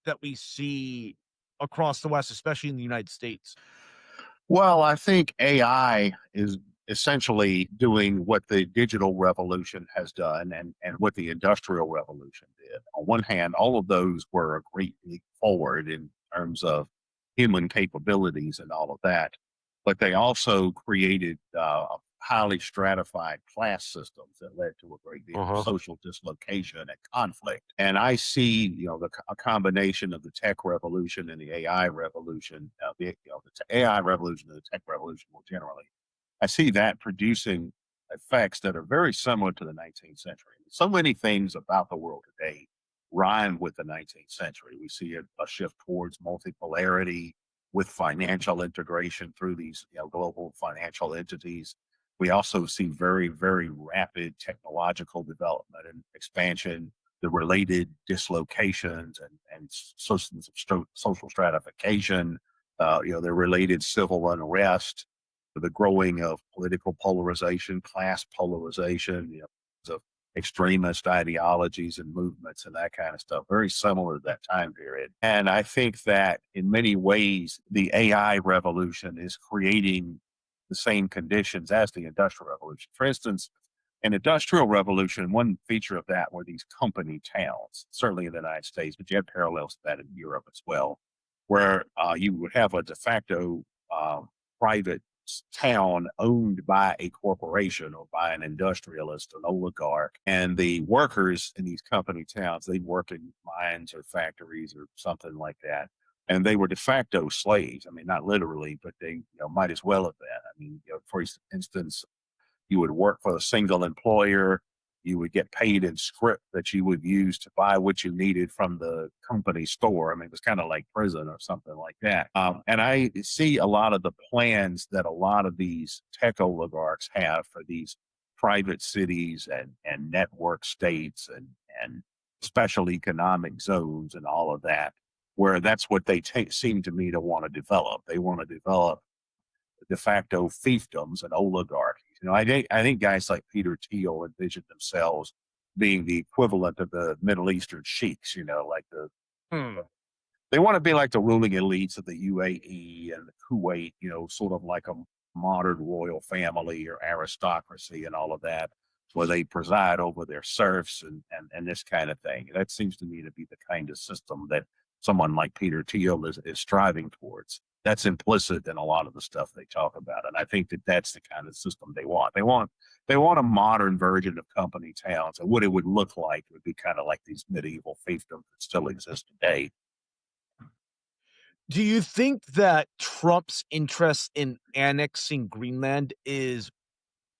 that we see across the West, especially in the United States? Well, I think AI is essentially doing what the digital revolution has done and what the industrial revolution did. On one hand, all of those were a great leap forward in terms of human capabilities and all of that, but they also created highly stratified class systems that led to a great deal of Uh-huh. social dislocation and conflict. And I see, a combination of the tech revolution and the AI revolution, the AI revolution and the tech revolution more generally. I see that producing effects that are very similar to the 19th century. So many things about the world today rhyme with the 19th century. We see a shift towards multipolarity with financial integration through these global financial entities. We also see very, very rapid technological development and expansion, the related dislocations and systems of social stratification, the related civil unrest, the growing of political polarization, class polarization, of extremist ideologies and movements and that kind of stuff, very similar to that time period. And I think that in many ways, the AI revolution is creating the same conditions as the industrial revolution. For instance, an industrial revolution, one feature of that were these company towns, certainly in the United States, but you had parallels to that in Europe as well, where you would have a de facto private town owned by a corporation or by an industrialist, an oligarch. And the workers in these company towns, they work in mines or factories or something like that. And they were de facto slaves. I mean, not literally, but they might as well have been. I mean, for instance, you would work for a single employer. You would get paid in script that you would use to buy what you needed from the company store. I mean, it was kind of like prison or something like that. And I see a lot of the plans that a lot of these tech oligarchs have for these private cities and network states and special economic zones and all of that, where that's what they seem to me to want to develop. They want to develop de facto fiefdoms and oligarchies. I think guys like Peter Thiel envisioned themselves being the equivalent of the Middle Eastern sheiks. Like Hmm. they want to be like the ruling elites of the UAE and the Kuwait. Sort of like a modern royal family or aristocracy and all of that, where they preside over their serfs and this kind of thing. That seems to me to be the kind of system that someone like Peter Thiel is striving towards. That's implicit in a lot of the stuff they talk about, and I think that that's the kind of system they want. They want a modern version of company towns, and what it would look like would be kind of like these medieval fiefdoms that still exist today. Do you think that Trump's interest in annexing Greenland is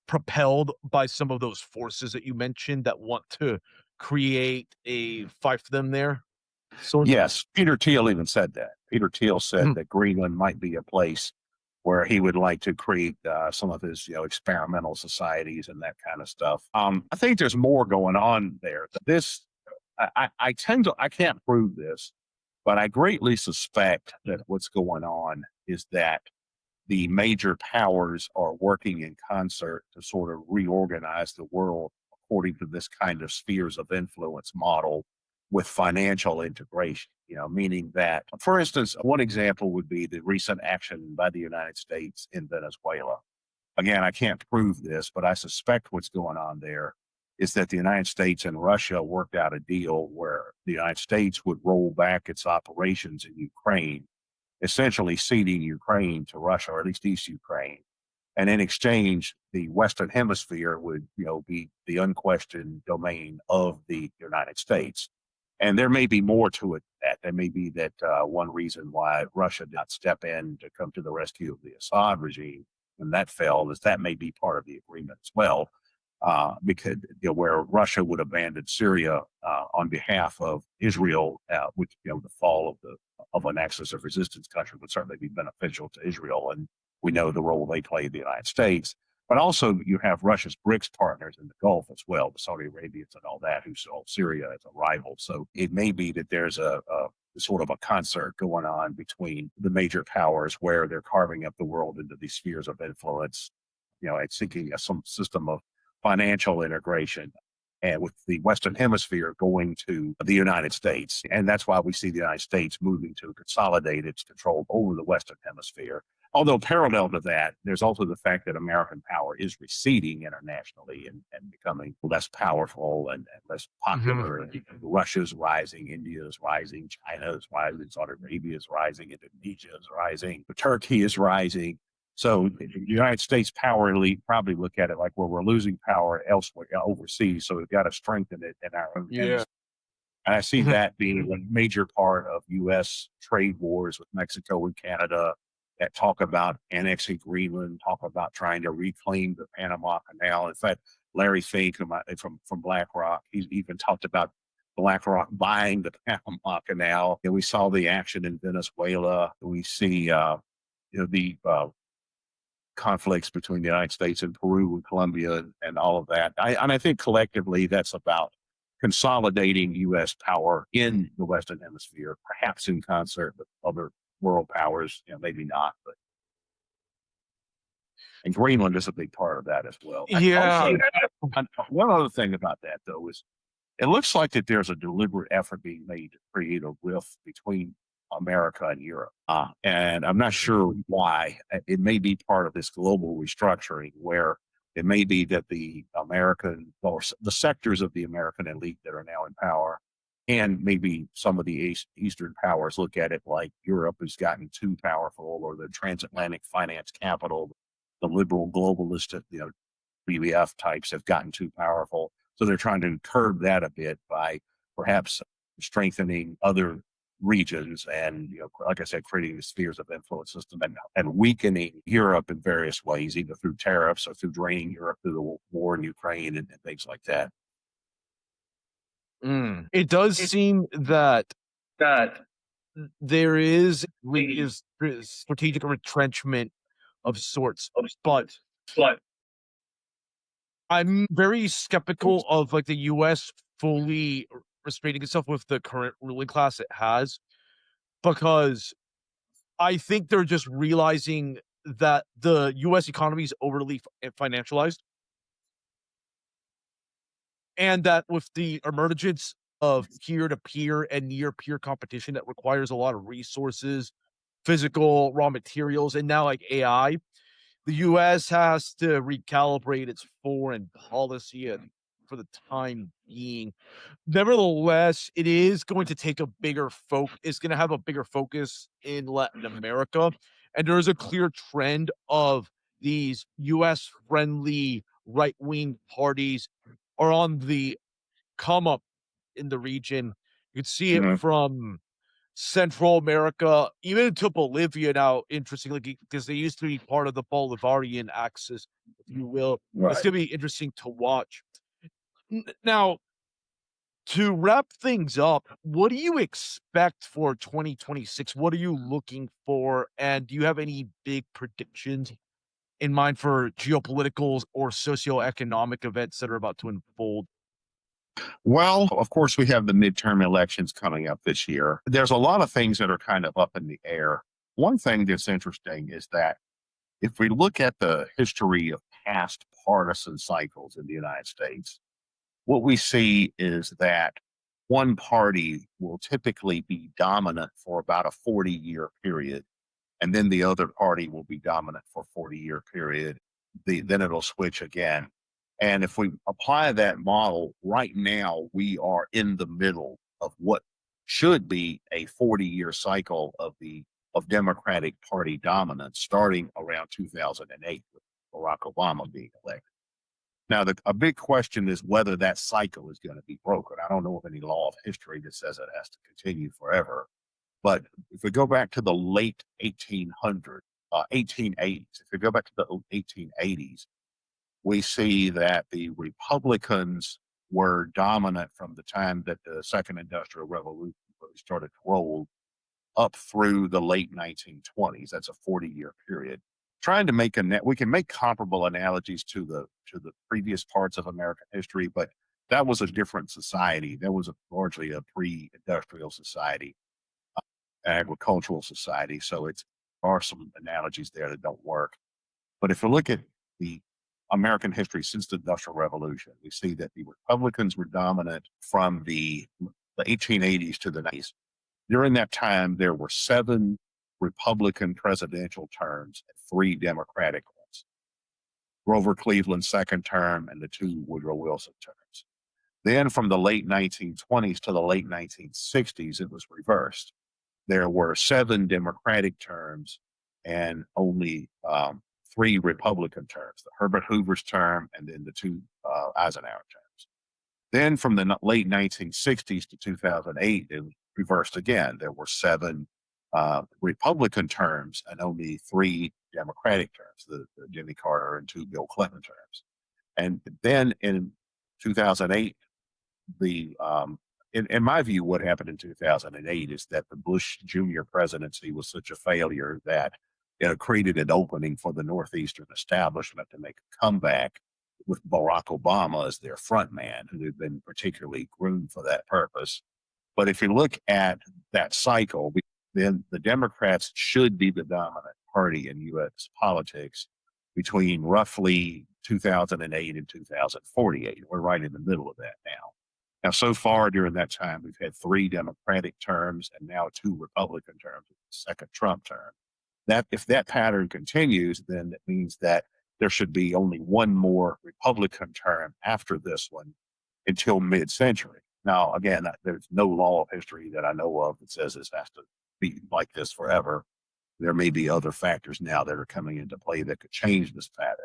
propelled by some of those forces that you mentioned that want to create a fiefdom there? So Yes, Peter Thiel even said that. Peter Thiel said Mhm. that Greenland might be a place where he would like to create some of his, experimental societies and that kind of stuff. I think there's more going on there. This, I can't prove this, but I greatly suspect that what's going on is that the major powers are working in concert to sort of reorganize the world according to this kind of spheres of influence model with financial integration, meaning that, for instance, one example would be the recent action by the United States in Venezuela. Again, I can't prove this, but I suspect what's going on there is that the United States and Russia worked out a deal where the United States would roll back its operations in Ukraine, essentially ceding Ukraine to Russia, or at least East Ukraine. And in exchange, the Western Hemisphere would, be the unquestioned domain of the United States. And there may be more to it than that. There may be that one reason why Russia did not step in to come to the rescue of the Assad regime when that fell is that may be part of the agreement as well, because where Russia would abandon Syria on behalf of Israel, which the fall of an axis of resistance country would certainly be beneficial to Israel, and we know the role they play in the United States. But also, you have Russia's BRICS partners in the Gulf as well, the Saudi Arabians and all that, who saw Syria as a rival. So it may be that there's a sort of a concert going on between the major powers where they're carving up the world into these spheres of influence, and seeking some system of financial integration, and with the Western Hemisphere going to the United States. And that's why we see the United States moving to consolidate its control over the Western Hemisphere. Although parallel to that, there's also the fact that American power is receding internationally and becoming less powerful and less Mhm. popular. And Russia's rising, India is rising, China is rising, Saudi Arabia is rising, Indonesia is rising, Turkey is rising. So the United States power elite probably look at it like, well, we're losing power elsewhere overseas, so we've got to strengthen it in our own Yeah. hemisphere. And I see that being a major part of U.S. trade wars with Mexico and Canada that talk about annexing Greenland, talk about trying to reclaim the Panama Canal. In fact, Larry Fink from BlackRock, he's even talked about BlackRock buying the Panama Canal. And we saw the action in Venezuela. We see the conflicts between the United States and Peru and Colombia and all of that. And I think collectively that's about consolidating U.S. power in the Western Hemisphere, perhaps in concert with other world powers, maybe not, but and Greenland is a big part of that as well. Yeah. Also, one other thing about that though is it looks like that there's a deliberate effort being made to create a rift between America and Europe. And I'm not sure why. It may be part of this global restructuring where it may be that the American or the sectors of the American elite that are now in power and maybe some of the Eastern powers look at it like Europe has gotten too powerful, or the transatlantic finance capital, the liberal globalist, WEF types have gotten too powerful. So they're trying to curb that a bit by perhaps strengthening other regions and, like I said, creating the spheres of influence system and weakening Europe in various ways, either through tariffs or through draining Europe through the war in Ukraine and things like that. It does seem that there is strategic retrenchment of sorts, but I'm very skeptical of like the U.S. fully restraining itself with the current ruling class it has, because I think they're just realizing that the U.S. economy is overly financialized, and that with the emergence of peer-to-peer and near-peer competition that requires a lot of resources, physical raw materials, and now like AI, the U.S. has to recalibrate its foreign policy for the time being. Nevertheless, it is going to take a bigger it's going to have a bigger focus in Latin America, and there is a clear trend of these U.S. friendly right wing parties are on the come up in the region. You can see it from Central America, even to Bolivia now, interestingly, because they used to be part of the Bolivarian axis, if you will. Right. It's going to be interesting to watch. Now, to wrap things up, what do you expect for 2026? What are you looking for? And do you have any big predictions in mind for geopolitical or socioeconomic events that are about to unfold? Well, of course, we have the midterm elections coming up this year. There's a lot of things that are kind of up in the air. One thing that's interesting is that if we look at the history of past partisan cycles in the United States, what we see is that one party will typically be dominant for about a 40-year period, and then the other party will be dominant for a 40-year period. Then it'll switch again. And if we apply that model right now, we are in the middle of what should be a 40-year cycle of Democratic Party dominance, starting around 2008 with Barack Obama being elected. Now, a big question is whether that cycle is going to be broken. I don't know of any law of history that says it has to continue forever. But if we go back to the late 1880s, if we go back to the 1880s, we see that the Republicans were dominant from the time that the Second Industrial Revolution really started to roll up through the late 1920s. That's a 40-year period. Trying to make we can make comparable analogies to the previous parts of American history, but that was a different society. That was largely a pre-industrial society, agricultural society. So there are some analogies there that don't work. But if we look at the American history since the Industrial Revolution, we see that the Republicans were dominant from the 1880s to the 90s. During that time, there were 7 Republican presidential terms and 3 Democratic ones. Grover Cleveland's second term and the 2 Woodrow Wilson terms. Then from the late 1920s to the late 1960s, it was reversed. There were 7 Democratic terms and only three Republican terms: the Herbert Hoover's term, and then the two Eisenhower terms. Then from the late 1960s to 2008, it was reversed again. There were seven Republican terms and only three Democratic terms, the Jimmy Carter and two Bill Clinton terms. And then in 2008, in my view, what happened in 2008 is that the Bush Jr. presidency was such a failure that it created an opening for the Northeastern establishment to make a comeback with Barack Obama as their front man, who had been particularly groomed for that purpose. But if you look at that cycle, then the Democrats should be the dominant party in U.S. politics between roughly 2008 and 2048. We're right in the middle of that now. Now, so far during that time, we've had three Democratic terms and now two Republican terms, the second Trump term. That if that pattern continues, then it means that there should be only one more Republican term after this one until mid-century. Now, again, there's no law of history that I know of that says this has to be like this forever. There may be other factors now that are coming into play that could change this pattern.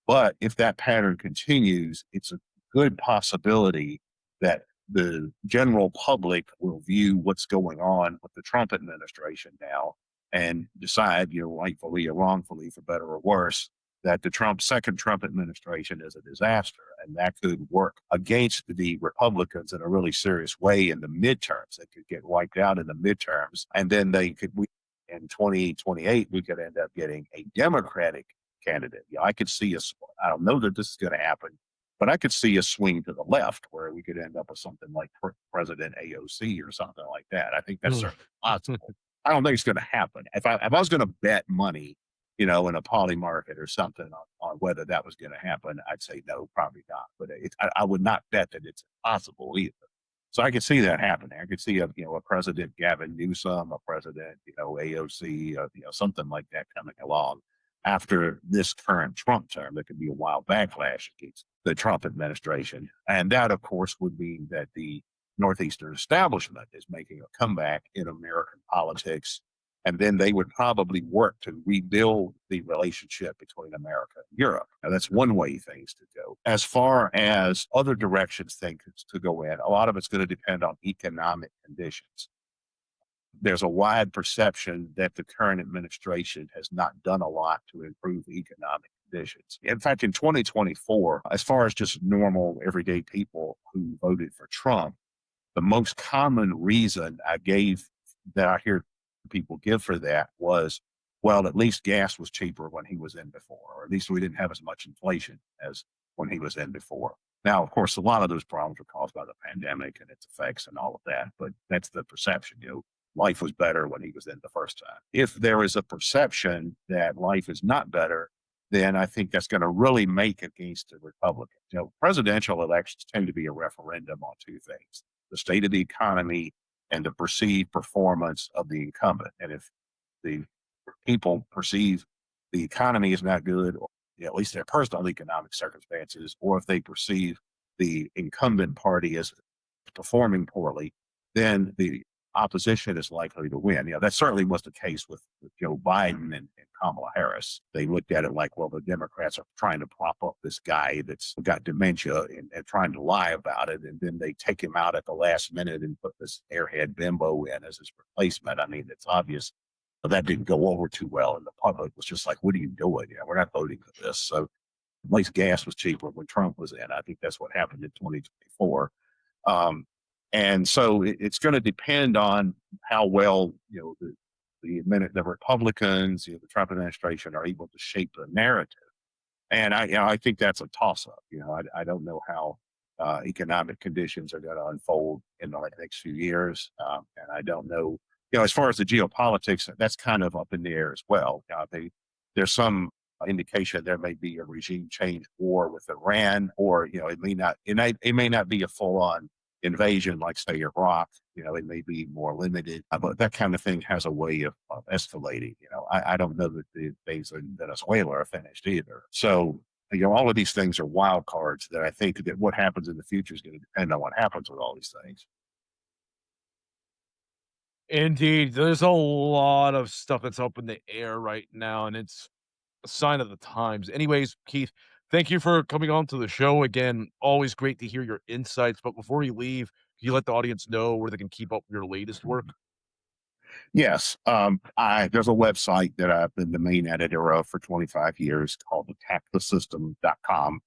But if that pattern continues, it's a good possibility that the general public will view what's going on with the Trump administration now and decide, rightfully or wrongfully, for better or worse, that the second Trump administration is a disaster. And that could work against the Republicans in a really serious way in the midterms. They could get wiped out in the midterms. And then in 2028, we could end up getting a Democratic candidate. I could see I don't know that this is going to happen, but I could see a swing to the left where we could end up with something like President AOC or something like that. I think that's certainly possible. I don't think it's going to happen. If I was going to bet money, in a poly market or something on whether that was going to happen, I'd say no, probably not. But I would not bet that it's impossible either. So I could see that happening. I could see a President Gavin Newsom, a President AOC, something like that coming along after this current Trump term. There could be a wild backlash against the Trump administration, and that, of course, would mean that the Northeastern establishment is making a comeback in American politics. And then they would probably work to rebuild the relationship between America and Europe. Now, that's one way things to go. As far as other directions things to go in, a lot of it's going to depend on economic conditions. There's a wide perception that the current administration has not done a lot to improve economic conditions. In fact, in 2024, as far as just normal, everyday people who voted for Trump, the most common reason that I hear people give for that was, well, at least gas was cheaper when he was in before, or at least we didn't have as much inflation as when he was in before. Now, of course, a lot of those problems were caused by the pandemic and its effects and all of that, but that's the perception. Life was better when he was in the first time. If there is a perception that life is not better, then I think that's going to really make against the Republicans. Presidential elections tend to be a referendum on two things: the state of the economy and the perceived performance of the incumbent. And if the people perceive the economy is not good, or at least their personal economic circumstances, or if they perceive the incumbent party as performing poorly, then the opposition is likely to win. That certainly was the case with Joe Biden and Kamala Harris. They looked at it like, well, the Democrats are trying to prop up this guy that's got dementia and trying to lie about it. And then they take him out at the last minute and put this airhead bimbo in as his replacement. I mean, it's obvious that didn't go over too well. And the public was just like, what are you doing? We're not voting for this. So at least gas was cheaper when Trump was in. I think that's what happened in 2024. And so it's going to depend on how well, the Republicans, the Trump administration are able to shape the narrative. And I think that's a toss up. I don't know how economic conditions are going to unfold in the next few years. And I don't know, as far as the geopolitics, that's kind of up in the air as well. There's some indication there may be a regime change war with Iran, or, it may not be a full on invasion like, say, Iraq. It may be more limited, but that kind of thing has a way of escalating. I don't know that the things in Venezuela are finished either. So, all of these things are wild cards that I think that what happens in the future is going to depend on what happens with all these things. Indeed, there's a lot of stuff that's up in the air right now, and it's a sign of the times. Anyways, Keith, thank you for coming on to the show again. Always great to hear your insights. But before you leave, can you let the audience know where they can keep up with your latest work? Yes, I there's a website that I've been the main editor of for 25 years called attackthesystem.com,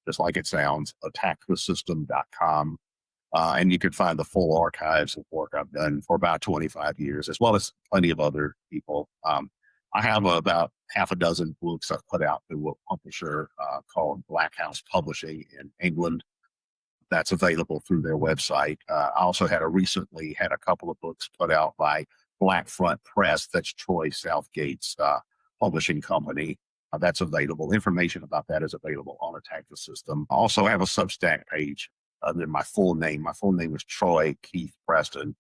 just like it sounds, attackthesystem.com. And you can find the full archives of work I've done for about 25 years, as well as plenty of other people. I have about half a dozen books I've put out through a publisher called Black House Publishing in England. That's available through their website. I also recently had a couple of books put out by Black Front Press. That's Troy Southgate's publishing company. That's available. Information about that is available on Attack the System. I also have a Substack page under my full name. My full name is Troy Keith Preston.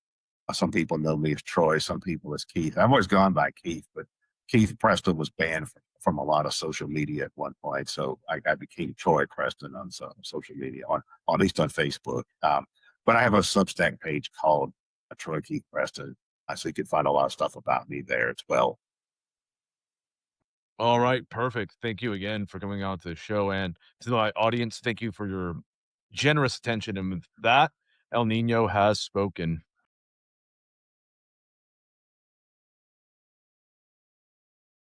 Some people know me as Troy, some people as Keith. I've always gone by Keith, but Keith Preston was banned from a lot of social media at one point. So I became Troy Preston on some social media, on at least on Facebook. But I have a Substack page called Troy Keith Preston. So you can find a lot of stuff about me there as well. All right, perfect. Thank you again for coming on to the show. And to my audience, thank you for your generous attention. And with that, El Nino has spoken.